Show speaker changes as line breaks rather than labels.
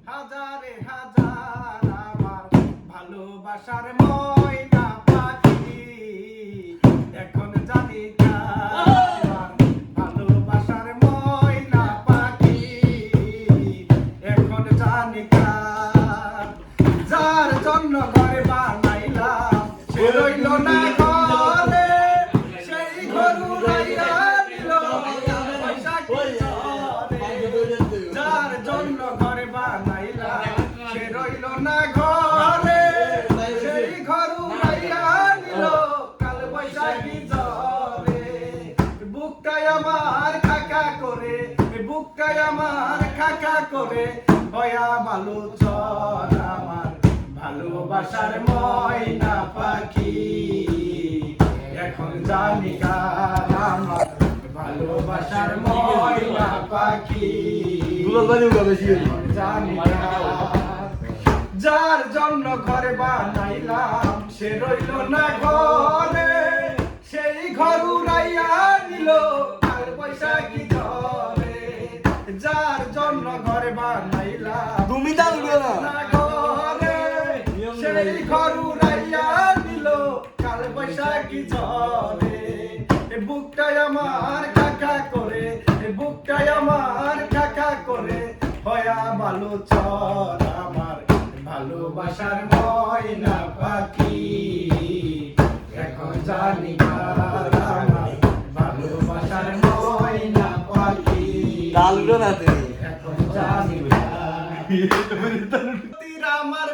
হাজারে হাজার আমার ভালোবাসার ময়না পাখি এখন জানি কার ভালোবাসার ময়না পাখি এখন জানি কার যার জন্য ঘরে বানাইলাম সে রইল না ঘরে সেই ঘর উড়াইয়া দিল পয়সা কি চলে যার জন্য ঘরে বানাইলাম সে রইল না ঘরে সেই ঘর উড়াইয়া দিল কাল পয়সা কি চলে বুকটাই আমার খাকা করে বুকটাই আমার খাকা করে হয়া ভালো চল আমার ভালোবাসার ময়না পাখি এখন জানি কার আমার ভালোবাসার ময়না পাখি এখন জানি কার যার জন্য ঘরে বানাইলাম সে রইল না ঘরে সেই ঘর উড়াইয়া নিল কাল পয়সা কি চলে যার জন্য ঘরে বানাইলাম
তুমি দাও
না ঘরে সেই ঘর উড়াইয়া নিল কাল পয়সা কি চলে বুকটাই আমার কাকা করে বুকটাই আমার কাকা করে হয়া ভালো চল আমার ভালোবাসার ময়না পাখি এখন জানি কার আমার ভালোবাসার ময়না পাখি
ডাললো না তুমি
এখন জানি কার আমার